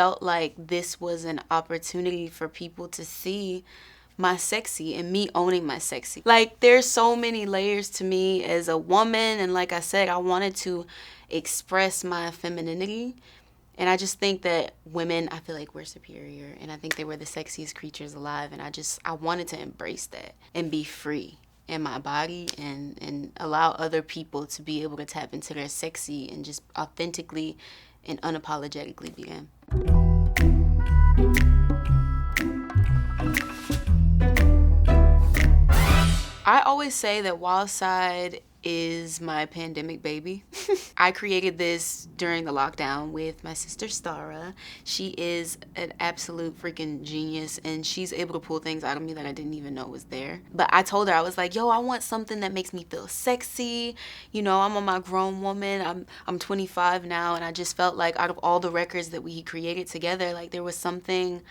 felt like this was an opportunity for people to see my sexy and me owning my sexy. Like, there's so many layers to me as a woman, and like I said, I wanted to express my femininity. And I just think that women, I feel like we're superior, and I think they were the sexiest creatures alive, and I wanted to embrace that and be free in my body, and allow other people to be able to tap into their sexy and just authentically and unapologetically be them. I always say that Wildside is my pandemic baby. I created this during the lockdown with my sister Starrah. She is an absolute freaking genius, and she's able to pull things out of me that I didn't even know was there. But I told her, I was like, yo, I want something that makes me feel sexy. You know, I'm a grown woman. I'm 25 now, and I just felt like out of all the records that we created together, like there was something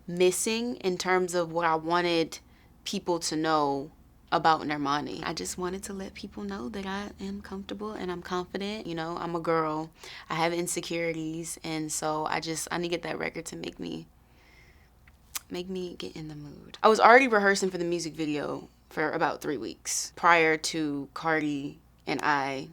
missing in terms of what I wanted people to know about Normani. I just wanted to let people know that I am comfortable and I'm confident. You know, I'm a girl. I have insecurities, and so I need to get that record to make me get in the mood. I was already rehearsing for the music video for about 3 weeks prior to Cardi and I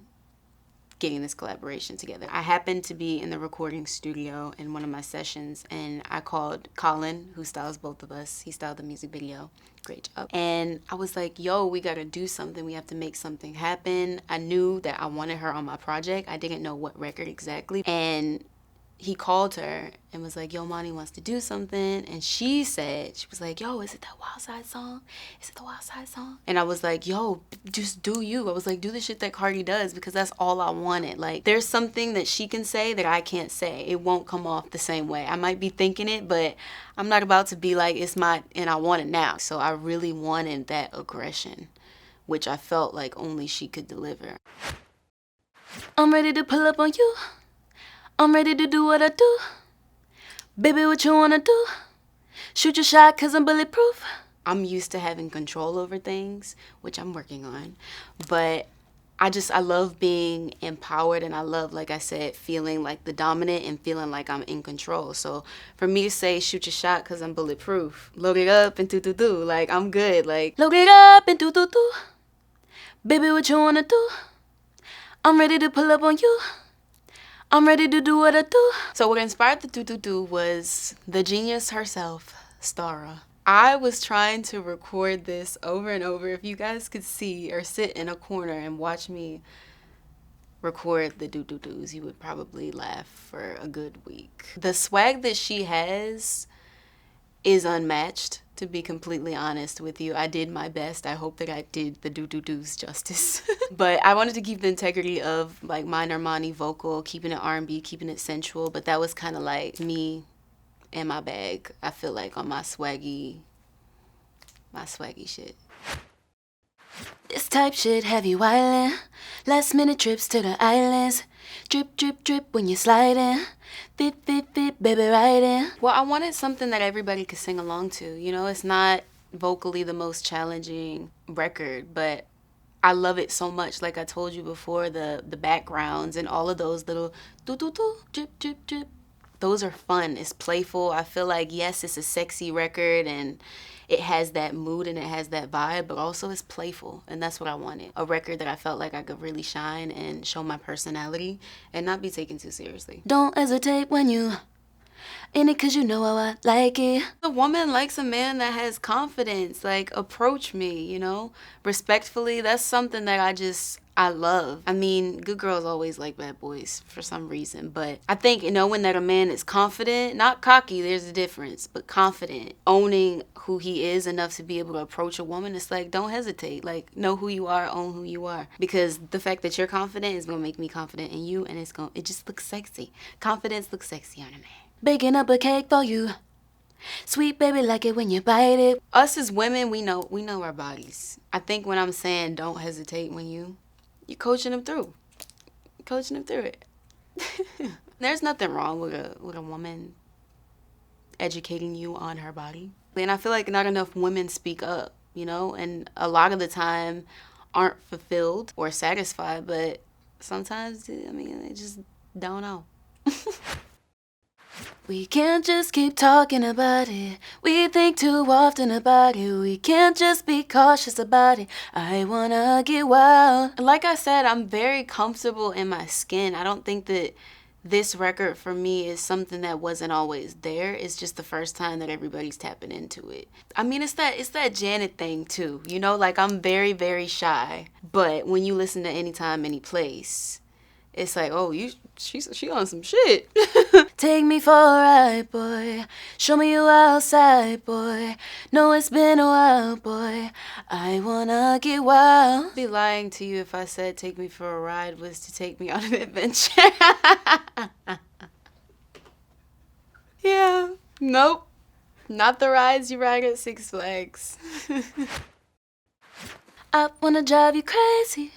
getting this collaboration together. I happened to be in the recording studio in one of my sessions, and I called Colin, who styles both of us. He styled the music video. Great job. And I was like, yo, we gotta do something. We have to make something happen. I knew that I wanted her on my project. I didn't know what record exactly. And he called her and was like, yo, Monty wants to do something. And she was like, yo, is it that Wildside song? Is it the Wildside song? And I was like, yo, just do you. I was like, do the shit that Cardi does, because that's all I wanted. Like, there's something that she can say that I can't say. It won't come off the same way. I might be thinking it, but I'm not about to be like, and I want it now. So I really wanted that aggression, which I felt like only she could deliver. I'm ready to pull up on you. I'm ready to do what I do. Baby, what you wanna do? Shoot your shot, cause I'm bulletproof. I'm used to having control over things, which I'm working on. But I love being empowered, and I love, like I said, feeling like the dominant and feeling like I'm in control. So for me to say shoot your shot cause I'm bulletproof, load it up and do, like I'm good. Like, load it up and do. Baby, what you wanna do? I'm ready to pull up on you. I'm ready to do what I do. So what inspired the do was the genius herself, Starrah. I was trying to record this over and over. If you guys could see or sit in a corner and watch me record the do-do-dos, you would probably laugh for a good week. The swag that she has is unmatched, to be completely honest with you. I did my best. I hope that I did the do-do-dos justice. But I wanted to keep the integrity of like my Normani vocal, keeping it R&B, keeping it sensual, but that was kind of like me and my bag, I feel like, on my swaggy shit. This type shit have you wildin', last minute trips to the islands, drip drip drip when you're sliding, fit baby riding. Well, I wanted something that everybody could sing along to. You know, it's not vocally the most challenging record, but I love it so much. Like I told you before, the backgrounds and all of those little do drip drip drip, those are fun. It's playful. I feel like, yes, it's a sexy record and it has that mood and it has that vibe, but also it's playful, and that's what I wanted. A record that I felt like I could really shine and show my personality and not be taken too seriously. Don't hesitate when you in it, cause you know how I like it. A woman likes a man that has confidence. Like, approach me, you know, respectfully. That's something that I love. I mean, good girls always like bad boys for some reason, but I think knowing that a man is confident, not cocky, there's a difference, but confident, owning who he is enough to be able to approach a woman, it's like, don't hesitate. Like, know who you are, own who you are, because the fact that you're confident is gonna make me confident in you, and it just looks sexy. Confidence looks sexy on a man. Baking up a cake for you. Sweet baby, like it when you bite it. Us as women, we know our bodies. I think when I'm saying don't hesitate when you're coaching them through. It. There's nothing wrong with a woman educating you on her body. And I feel like not enough women speak up, you know, and a lot of the time aren't fulfilled or satisfied, but sometimes, I mean, they just don't know. We can't just keep talking about it. We think too often about it. We can't just be cautious about it. I wanna get wild. Like I said, I'm very comfortable in my skin. I don't think that this record for me is something that wasn't always there. It's just the first time that everybody's tapping into it. I mean, it's that Janet thing too. You know, like I'm very, very shy. But when you listen to Anytime, Any Place, it's like, oh, she on some shit. Take me for a ride, boy. Show me you outside, boy. Know it's been a while, boy. I wanna get wild. I'd be lying to you if I said take me for a ride was to take me on an adventure. Yeah. Nope. Not the rides you ride at Six Flags. I wanna drive you crazy.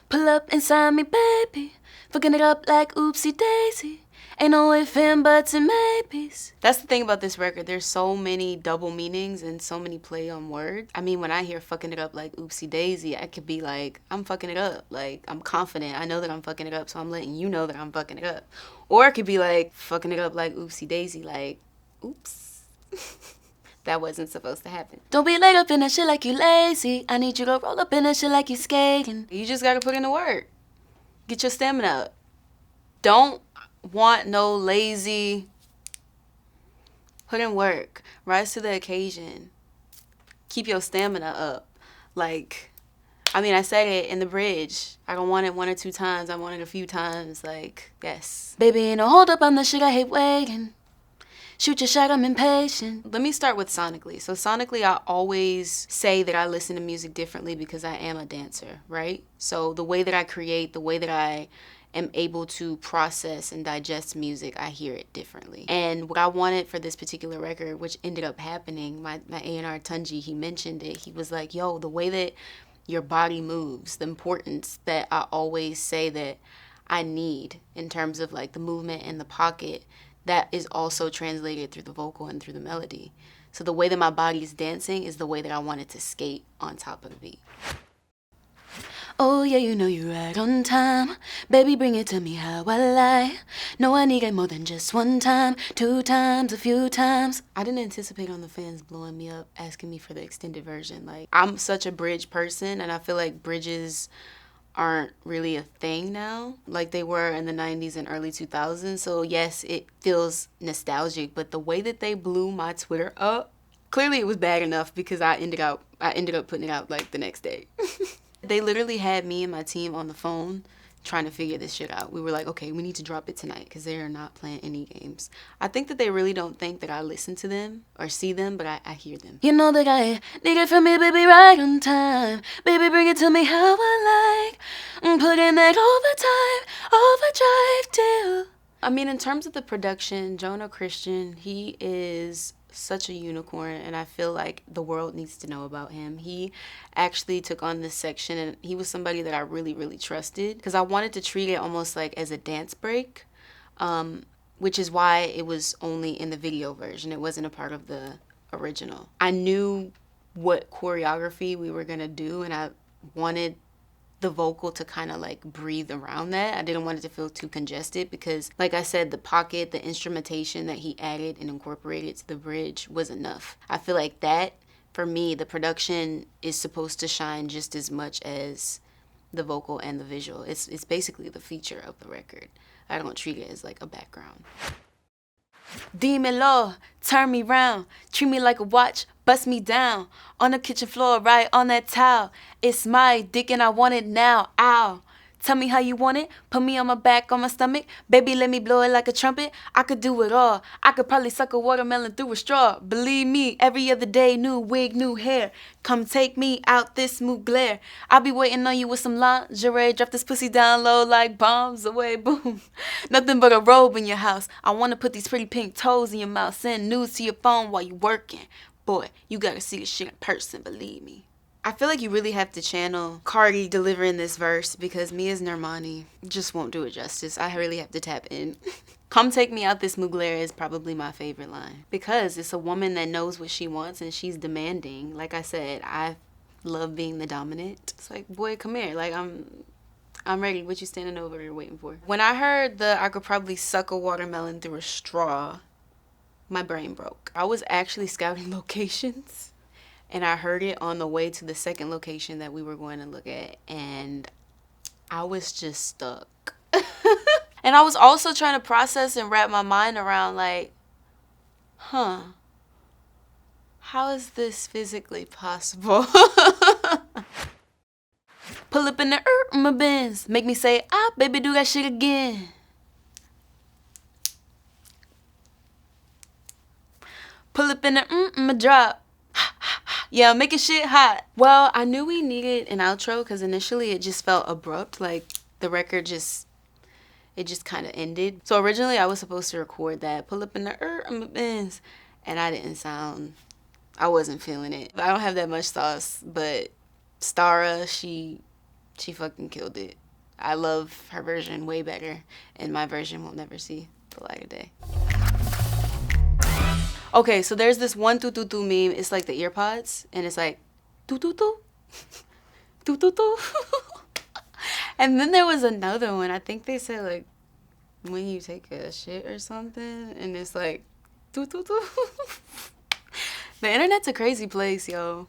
Pull up inside me, baby. Fucking it up like oopsie daisy. Ain't no if and buts and maybes. That's the thing about this record. There's so many double meanings and so many play on words. I mean, when I hear fucking it up like oopsie daisy, I could be like, I'm fucking it up. Like, I'm confident. I know that I'm fucking it up, so I'm letting you know that I'm fucking it up. Or it could be like, fucking it up like oopsie daisy, like, oops. That wasn't supposed to happen. Don't be laid up in that shit like you lazy. I need you to roll up in that shit like you skating. You just gotta put in the work. Get your stamina up. Don't want no lazy. Put in work. Rise to the occasion. Keep your stamina up. Like, I mean, I said it in the bridge. I don't want it 1 or 2 times. I want it a few times. Like, yes. Baby, ain't no hold up on the shit. I hate waiting. Shoot your shot, I'm impatient. Let me start with sonically. So sonically, I always say that I listen to music differently because I am a dancer, right? So the way that I create, the way that I am able to process and digest music, I hear it differently. And what I wanted for this particular record, which ended up happening, my A&R Tunji, he mentioned it. He was like, yo, the way that your body moves, the importance that I always say that I need in terms of like the movement and the pocket, that is also translated through the vocal and through the melody. So the way that my body is dancing is the way that I want it to skate on top of the beat. Oh yeah, you know you're right on time. Baby, bring it to me how I lie. No, I need it more than just 1 time, 2 times, a few times. I didn't anticipate on the fans blowing me up, asking me for the extended version. Like, I'm such a bridge person, and I feel like bridges aren't really a thing now like they were in the 90s and early 2000s. So yes, it feels nostalgic, but the way that they blew my Twitter up, clearly it was bad enough because I ended up putting it out like the next day. They literally had me and my team on the phone trying to figure this shit out. We were like, okay, we need to drop it tonight because they are not playing any games. I think that they really don't think that I listen to them or see them, but I hear them. You know that I need it from me, baby, right on time. Baby, bring it to me how I like. Put in that overdrive too. I mean, in terms of the production, Jonah Christian, he is such a unicorn, and I feel like the world needs to know about him. He actually took on this section, and he was somebody that I really, really trusted because I wanted to treat it almost like as a dance break, which is why it was only in the video version. It wasn't a part of the original. I knew what choreography we were gonna do, and I wanted the vocal to kind of like breathe around that. I didn't want it to feel too congested because, like I said, the pocket, the instrumentation that he added and incorporated to the bridge was enough. I feel like that, for me, the production is supposed to shine just as much as the vocal and the visual. It's basically the feature of the record. I don't treat it as like a background. Dímelo, turn me round, treat me like a watch, bust me down, on the kitchen floor, right on that towel. It's my dick and I want it now, ow. Tell me how you want it, put me on my back, on my stomach, baby let me blow it like a trumpet. I could do it all, I could probably suck a watermelon through a straw. Believe me, every other day, new wig, new hair. Come take me out this mugler. I'll be waiting on you with some lingerie, drop this pussy down low like bombs away, boom. Nothing but a robe in your house. I wanna put these pretty pink toes in your mouth, send news to your phone while you working. Boy, you gotta see this shit in person, believe me. I feel like you really have to channel Cardi delivering this verse because me as Normani just won't do it justice. I really have to tap in. Come take me out this mugler is probably my favorite line because it's a woman that knows what she wants and she's demanding. Like I said, I love being the dominant. It's like, boy, come here. Like, I'm ready. What you standing over here waiting for? When I heard I could probably suck a watermelon through a straw, my brain broke. I was actually scouting locations and I heard it on the way to the second location that we were going to look at, and I was just stuck. And I was also trying to process and wrap my mind around, like, how is this physically possible? Pull up in the my Benz, make me say, baby, do that shit again. Pull up in the my drop. Yeah, I'm making shit hot. Well, I knew we needed an outro because initially it just felt abrupt. Like the record just kind of ended. So originally I was supposed to record that, pull up in the my Benz, and I wasn't feeling it. I don't have that much sauce, but Starrah, she fucking killed it. I love her version way better, and my version will never see the light of day. Okay, so there's this one tu meme. It's like the ear pods, and it's like tu tu tu tu tu tu. And then there was another one. I think they said like when you take a shit or something, and it's like tu tu tu. The internet's a crazy place, yo.